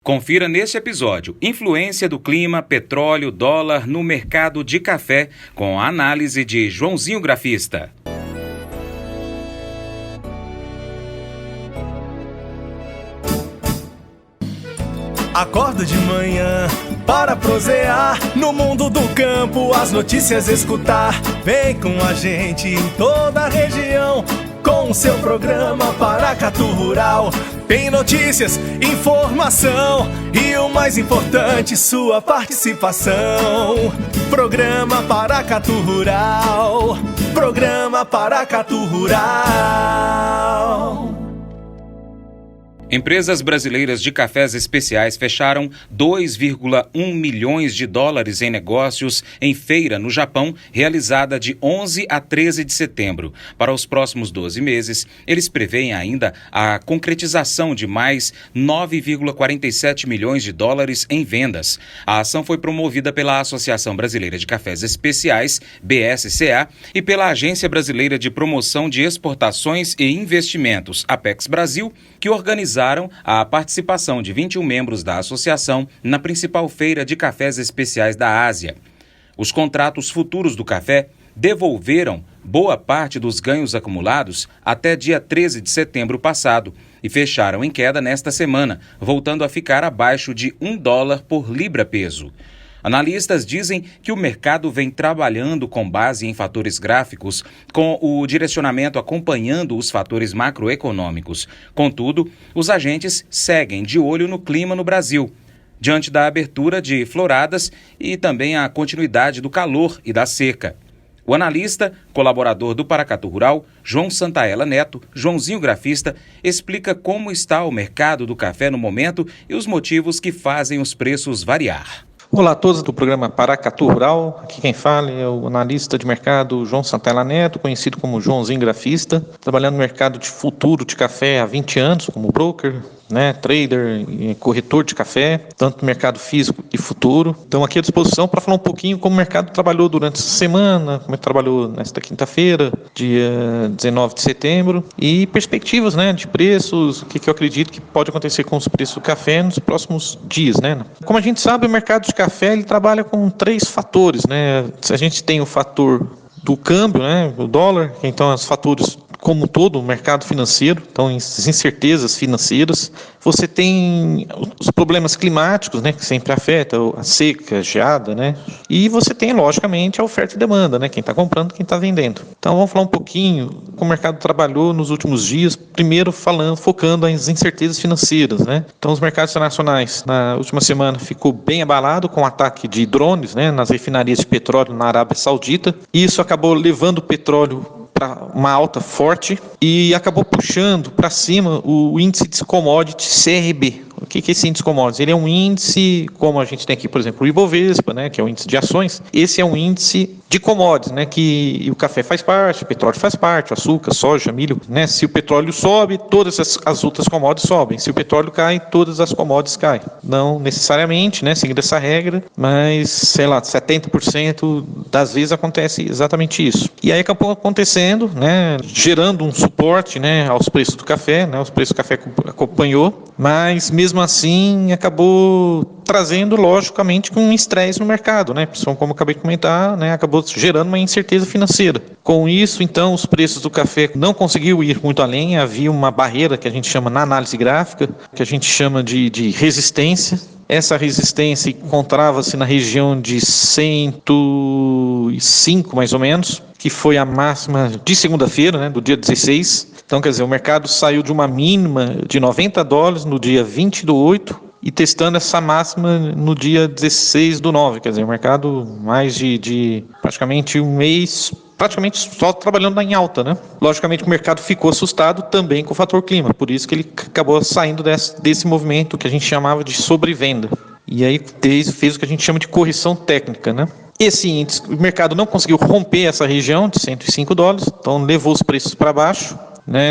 Confira neste episódio influência do clima, petróleo, dólar no mercado de café, com a análise de Joãozinho Grafista. Acordo de manhã para prosear no mundo do campo, as notícias escutar. Vem com a gente em toda a região com o seu programa Paracatu Rural. Tem notícias, informação e o mais importante, sua participação. Programa Paracatu Rural. Programa Paracatu Rural. Empresas brasileiras de cafés especiais fecharam 2,1 milhões de dólares em negócios em feira no Japão, realizada de 11 a 13 de setembro. Para os próximos 12 meses, eles preveem ainda a concretização de mais 9,47 milhões de dólares em vendas. A ação foi promovida pela Associação Brasileira de Cafés Especiais, BSCA, e pela Agência Brasileira de Promoção de Exportações e Investimentos, Apex Brasil, que organizaram a participação de 21 membros da associação na principal feira de cafés especiais da Ásia. Os contratos futuros do café devolveram boa parte dos ganhos acumulados até dia 13 de setembro passado e fecharam em queda nesta semana, voltando a ficar abaixo de $1 por libra-peso. Analistas dizem que o mercado vem trabalhando com base em fatores gráficos, com o direcionamento acompanhando os fatores macroeconômicos. Contudo, os agentes seguem de olho no clima no Brasil, diante da abertura de floradas e também a continuidade do calor e da seca. O analista, colaborador do Paracatu Rural, João Santaella Neto, Joãozinho Grafista, explica como está o mercado do café no momento e os motivos que fazem os preços variar. Olá a todos do programa Paracatu Rural, aqui quem fala é o analista de mercado João Santaella Neto, conhecido como Joãozinho Grafista, trabalhando no mercado de futuro de café há 20 anos, como broker, trader e corretor de café, tanto no mercado físico e futuro. Então aqui à disposição para falar um pouquinho como o mercado trabalhou durante essa semana, como ele trabalhou nesta quinta-feira, dia 19 de setembro, e perspectivas de preços, o que eu acredito que pode acontecer com os preços do café nos próximos dias. Como a gente sabe, o mercado de café ele trabalha com 3 fatores. A gente tem o fator do câmbio, o dólar, então os fatores como um todo, o mercado financeiro, então as incertezas financeiras. Você tem os problemas climáticos, que sempre afetam a seca, a geada, e você tem, logicamente, a oferta e demanda, quem está comprando, quem está vendendo. Então vamos falar um pouquinho como o mercado trabalhou nos últimos dias, primeiro focando nas incertezas financeiras. Então os mercados internacionais, na última semana, ficou bem abalado com o ataque de drones nas refinarias de petróleo na Arábia Saudita, e isso acabou levando o petróleo para uma alta forte e acabou puxando para cima o índice de commodity CRB. O que é esse índice de commodities? Ele é um índice, como a gente tem aqui, por exemplo, o Ibovespa, que é o índice de ações. Esse é um índice de commodities, que o café faz parte, o petróleo faz parte, o açúcar, soja, milho. Se o petróleo sobe, todas as outras commodities sobem. Se o petróleo cai, todas as commodities caem. Não necessariamente, seguindo essa regra, mas, 70% das vezes acontece exatamente isso. E aí acabou acontecendo, gerando um suporte, aos preços do café, os preços do café acompanhou, mas mesmo assim acabou trazendo, logicamente, um estresse no mercado, como eu acabei de comentar, acabou gerando uma incerteza financeira. Com isso, então, os preços do café não conseguiu ir muito além, havia uma barreira que a gente chama na análise gráfica, que a gente chama de resistência. Essa resistência encontrava-se na região de 105, mais ou menos, que foi a máxima de segunda-feira, do dia 16. Então, quer dizer, o mercado saiu de uma mínima de $90 no dia 20/8 e testando essa máxima no dia 16/9. Quer dizer, o mercado mais de praticamente um mês, praticamente só trabalhando em alta. Logicamente, o mercado ficou assustado também com o fator clima, por isso que ele acabou saindo desse movimento que a gente chamava de sobrevenda. E aí fez o que a gente chama de correção técnica. Esse índice, o mercado não conseguiu romper essa região de $105, então levou os preços para baixo,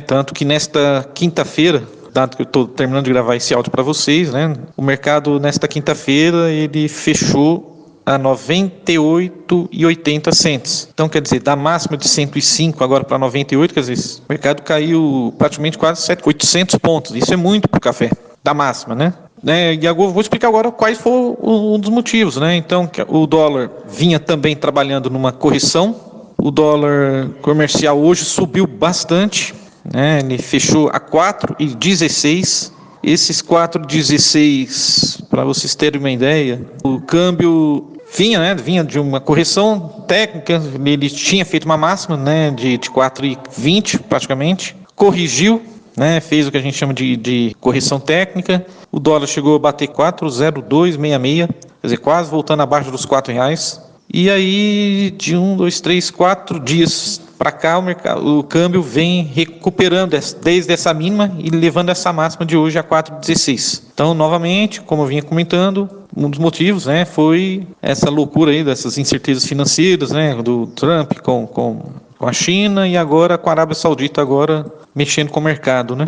tanto que nesta quinta-feira, dado que eu estou terminando de gravar esse áudio para vocês, o mercado nesta quinta-feira ele fechou a 98,80 cents. Então, quer dizer, da máxima de 105 agora para 98, quer dizer, o mercado caiu praticamente quase 800 pontos. Isso é muito para o café, da máxima, né? E eu vou explicar agora quais foram um dos motivos, né? Então, o dólar vinha também trabalhando numa correção. O dólar comercial hoje subiu bastante, né? Ele fechou a 4,16. Esses 4,16, para vocês terem uma ideia, o câmbio vinha de uma correção técnica. Ele tinha feito uma máxima, né, de 4,20 praticamente, corrigiu, né, fez o que a gente chama de correção técnica. O dólar chegou a bater 4,0266, quer dizer, quase voltando abaixo dos R$4. E aí, de 4 dias para cá, o câmbio vem recuperando desde essa mínima e levando essa máxima de hoje a 4,16. Então, novamente, como eu vinha comentando, um dos motivos, né, foi essa loucura aí dessas incertezas financeiras, né, do Trump com a China e agora com a Arábia Saudita agora mexendo com o mercado, né,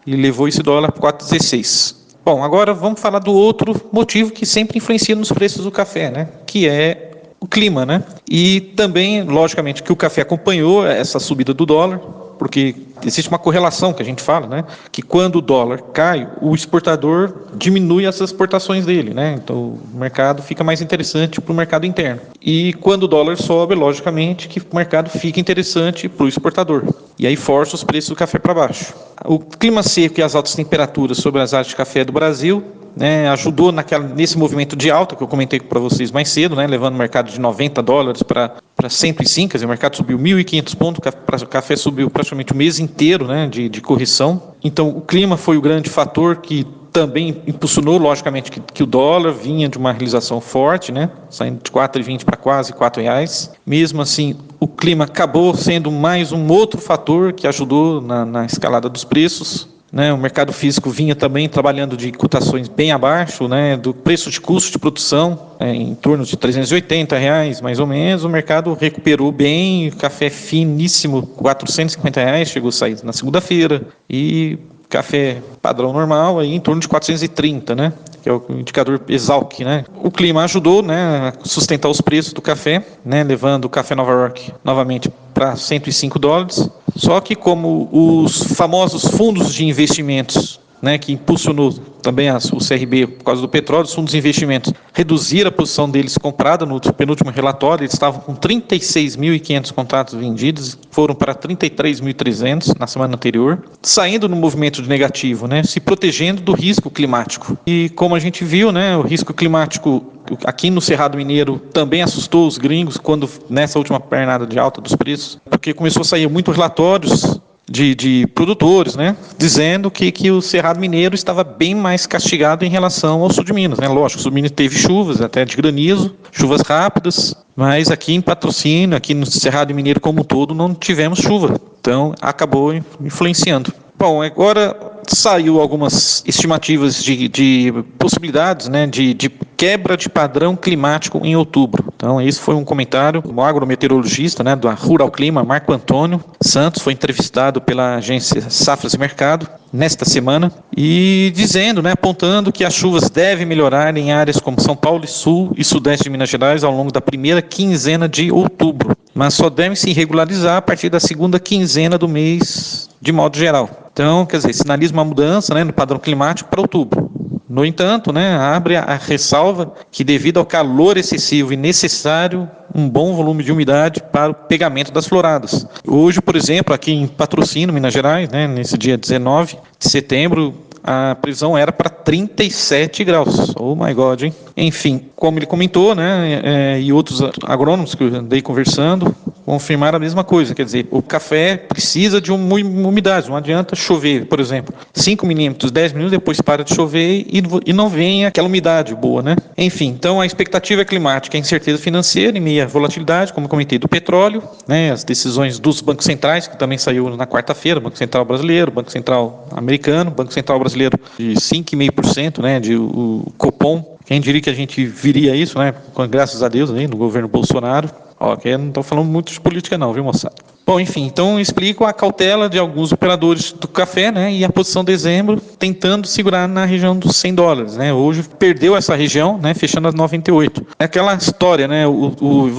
e levou esse dólar para 4,16. Bom, agora vamos falar do outro motivo que sempre influencia nos preços do café, né, que é o clima, né? E também, logicamente, que o café acompanhou essa subida do dólar, porque existe uma correlação que a gente fala, né? Que quando o dólar cai, o exportador diminui as exportações dele, né? Então o mercado fica mais interessante para o mercado interno. E quando o dólar sobe, logicamente, que o mercado fica interessante para o exportador. E aí força os preços do café para baixo. O clima seco e as altas temperaturas sobre as áreas de café do Brasil, né, ajudou nesse movimento de alta que eu comentei para vocês mais cedo, né, levando o mercado de $90 para 105, quer dizer, o mercado subiu 1.500 pontos, o café subiu praticamente o mês inteiro, né, de correção. Então, o clima foi o grande fator que também impulsionou, logicamente, que o dólar vinha de uma realização forte, né, saindo de 4,20 para quase R$4. Mesmo assim, o clima acabou sendo mais um outro fator que ajudou na escalada dos preços. Né, o mercado físico vinha também trabalhando de cotações bem abaixo, né, do preço de custo de produção, em torno de R$380, mais ou menos. O mercado recuperou bem, café finíssimo, R$450, chegou a sair na segunda-feira, e café padrão normal aí em torno de 430, né, que é o indicador Exalc, né. O clima ajudou, né, a sustentar os preços do café, né, levando o café Nova York novamente para $105. Só que como os famosos fundos de investimentos, né, que impulsionou também o CRB por causa do petróleo, os fundos de investimentos reduziram a posição deles comprada no penúltimo relatório, eles estavam com 36.500 contratos vendidos, foram para 33.300 na semana anterior, saindo no movimento de negativo, né, se protegendo do risco climático. E como a gente viu, né, o risco climático aqui no Cerrado Mineiro também assustou os gringos quando nessa última pernada de alta dos preços, porque começou a sair muitos relatórios de produtores, né, dizendo que o Cerrado Mineiro estava bem mais castigado em relação ao sul de Minas, né? Lógico, o sul de Minas teve chuvas, até de granizo, chuvas rápidas, mas aqui em Patrocínio, aqui no Cerrado Mineiro como um todo, não tivemos chuva, então acabou influenciando. Bom, agora saiu algumas estimativas de possibilidades, né, de quebra de padrão climático em outubro. Então, esse foi um comentário do agrometeorologista, né, da Rural Clima, Marco Antônio Santos, foi entrevistado pela agência Safras e Mercado nesta semana, e dizendo, né, apontando que as chuvas devem melhorar em áreas como São Paulo, Sul e Sudeste de Minas Gerais ao longo da primeira quinzena de outubro, mas só devem se regularizar a partir da segunda quinzena do mês, de modo geral. Então, quer dizer, sinaliza uma mudança, né, no padrão climático para outubro. No entanto, né, abre a ressalva que devido ao calor excessivo e necessário um bom volume de umidade para o pegamento das floradas. Hoje, por exemplo, aqui em Patrocínio, Minas Gerais, né, nesse dia 19 de setembro, a previsão era para 37 graus. Oh my God, hein? Enfim, como ele comentou, né, e outros agrônomos que eu andei conversando, confirmaram a mesma coisa. Quer dizer, o café precisa de uma umidade, não adianta chover, por exemplo, 5 milímetros, 10 minutos, depois para de chover e não vem aquela umidade boa, né? Enfim, então a expectativa é climática, a incerteza financeira e meia volatilidade, como comentei, do petróleo, né, as decisões dos bancos centrais, que também saiu na quarta-feira, Banco Central Brasileiro, Banco Central Americano, Banco Central Brasileiro de 5,5%, né, o Copom. Quem diria que a gente viria isso, né, graças a Deus, aí, no governo Bolsonaro. Ó, que eu não estou falando muito de política não, viu, moçada? Bom, enfim, então eu explico a cautela de alguns operadores do café, né, e a posição de dezembro tentando segurar na região dos $100, né. Hoje perdeu essa região, né, fechando a 98. É aquela história, né,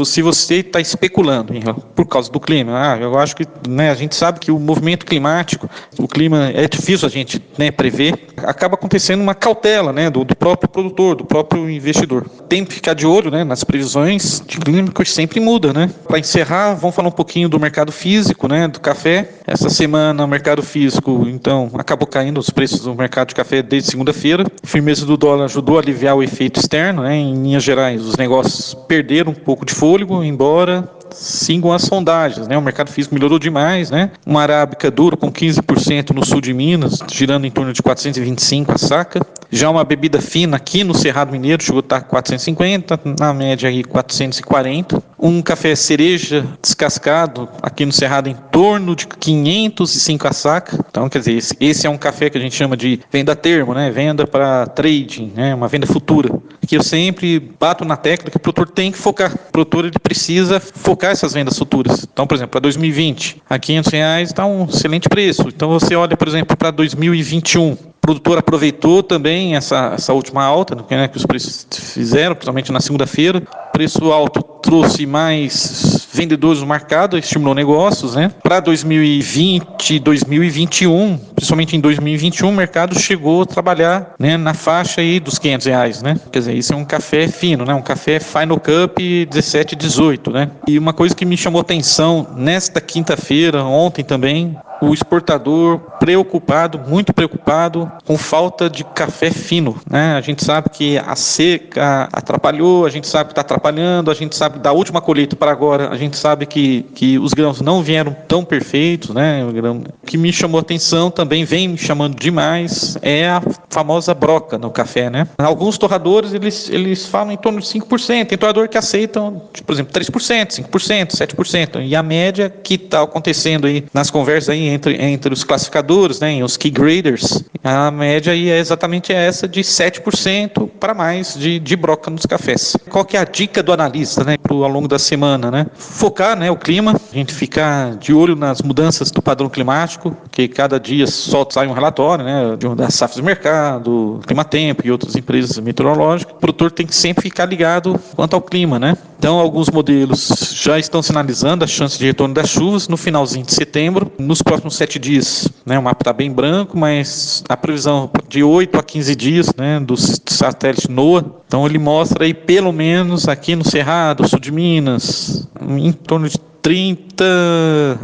se você está especulando por causa do clima, eu acho que, né, a gente sabe que o movimento climático, o clima é difícil a gente, né, prever, acaba acontecendo uma cautela, né, do próprio produtor, do próprio investidor. Tem que ficar de olho, né, nas previsões de clima, que sempre muda, né. Para encerrar, vamos falar um pouquinho do mercado físico, né, do café. Essa semana o mercado físico, então, acabou caindo os preços do mercado de café desde segunda-feira. A firmeza do dólar ajudou a aliviar o efeito externo, né. Em linhas gerais, os negócios perderam um pouco de fôlego, embora sigam as sondagens, né? O mercado físico melhorou demais, né? Uma arábica dura com 15% no sul de Minas, girando em torno de 425 a saca. Já uma bebida fina aqui no Cerrado Mineiro chegou a estar 450, na média aí 440. Um café cereja descascado aqui no Cerrado em torno de 505 a saca. Então, quer dizer, esse é um café que a gente chama de venda a termo, né? Venda para trading, né? Uma venda futura. Aqui eu sempre bato na tecla que o produtor tem que focar. O produtor ele precisa focar essas vendas futuras. Então, por exemplo, para 2020, a R$500 está um excelente preço. Então, você olha, por exemplo, para 2021. O produtor aproveitou também essa última alta, né, que os preços fizeram, principalmente na segunda-feira. Preço alto trouxe mais vendedores no mercado, estimulou negócios, né? Para 2020, 2021, principalmente em 2021, o mercado chegou a trabalhar, né, na faixa aí dos R$500, né? Quer dizer, isso é um café fino, né? Um café Final Cup 17, 18, né? E uma coisa que me chamou atenção nesta quinta-feira, ontem também, o exportador preocupado, muito preocupado com falta de café fino, né? A gente sabe que a seca atrapalhou, a gente sabe que está atrapalhando, a gente sabe da última colheita para agora, a gente sabe que os grãos não vieram tão perfeitos, né? O que me chamou atenção também, vem me chamando demais, é a famosa broca no café, né? Alguns torradores, eles falam em torno de 5%, tem torrador que aceitam, por exemplo, 3%, 5%, 7%, e a média que está acontecendo aí nas conversas aí entre os classificadores, né, os key graders, a média aí é exatamente essa de 7% para mais de broca nos cafés. Qual que é a dica do analista, né, ao longo da semana, né? Focar, né, o clima, a gente ficar de olho nas mudanças do padrão climático, que cada dia só sai um relatório, né, da safra de mercado, Climatempo e outras empresas meteorológicas. O produtor tem que sempre ficar ligado quanto ao clima, né? Então, alguns modelos já estão sinalizando a chance de retorno das chuvas no finalzinho de setembro. Nos próximos 7 dias, né, o mapa está bem branco, mas a previsão de 8 a 15 dias, né, do satélite NOAA, então ele mostra aí pelo menos aqui no Cerrado, sul de Minas, em torno de 30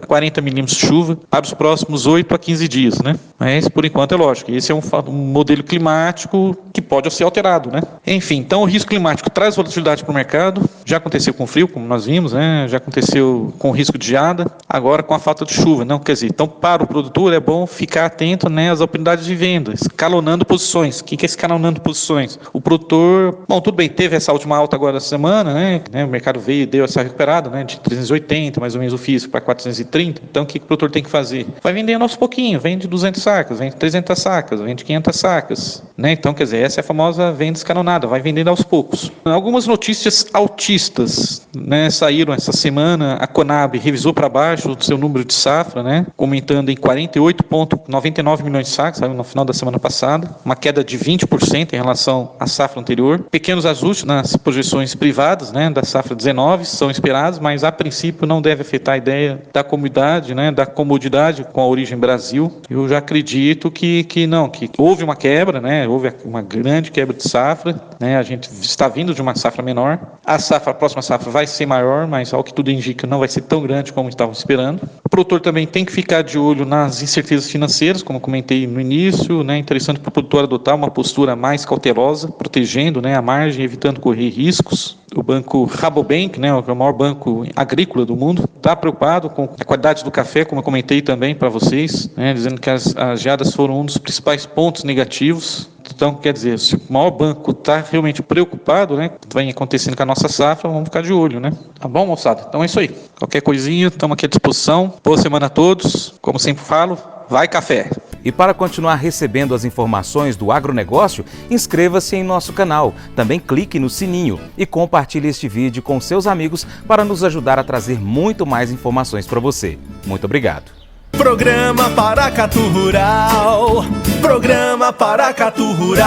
a 40 milímetros de chuva para os próximos 8 a 15 dias, né? Mas, por enquanto, é lógico. Esse é um modelo climático que pode ser alterado, né? Enfim, então o risco climático traz volatilidade para o mercado. Já aconteceu com frio, como nós vimos, né? Já aconteceu com risco de geada. Agora com a falta de chuva, não? Quer dizer, então para o produtor é bom ficar atento, né, às oportunidades de venda, escalonando posições. O que é escalonando posições? O produtor, bom, tudo bem, teve essa última alta agora essa semana, né? O mercado veio e deu essa recuperada, né? De 380, mais ou menos o físico, para 430. Então, o que o produtor tem que fazer? Vai vendendo aos pouquinhos, vende 200 sacas, vende 300 sacas, vende 500 sacas, né? Então, quer dizer, essa é a famosa venda escalonada, vai vendendo aos poucos. Algumas notícias altistas, né, saíram essa semana. A Conab revisou para baixo o seu número de safra, né, comentando em 48,99 milhões de sacas, saiu no final da semana passada, uma queda de 20% em relação à safra anterior. Pequenos ajustes nas projeções privadas, né, da safra 19 são esperados, mas a princípio não deve afetar a ideia da comodidade, né, da comodidade com a origem Brasil. Eu já acredito que houve uma quebra, né, houve uma grande quebra de safra, né, a gente está vindo de uma safra menor. A próxima safra vai ser maior, mas ao que tudo indica não vai ser tão grande como estavam esperando. O produtor também tem que ficar de olho nas incertezas financeiras, como comentei no início, né, interessante para o produtor adotar uma postura mais cautelosa, protegendo, né, a margem, evitando correr riscos. O banco Rabobank, né, o maior banco agrícola do mundo, está preocupado com a qualidade do café, como eu comentei também para vocês, né, dizendo que as geadas foram um dos principais pontos negativos. Então, quer dizer, se o maior banco está realmente preocupado, né, que vem acontecendo com a nossa safra, vamos ficar de olho, né? Tá bom, moçada? Então é isso aí. Qualquer coisinha, estamos aqui à disposição. Boa semana a todos. Como sempre falo, vai café! E para continuar recebendo as informações do agronegócio, inscreva-se em nosso canal. Também clique no sininho e compartilhe este vídeo com seus amigos para nos ajudar a trazer muito mais informações para você. Muito obrigado. Programa Paracatu Rural. Programa Paracatu Rural.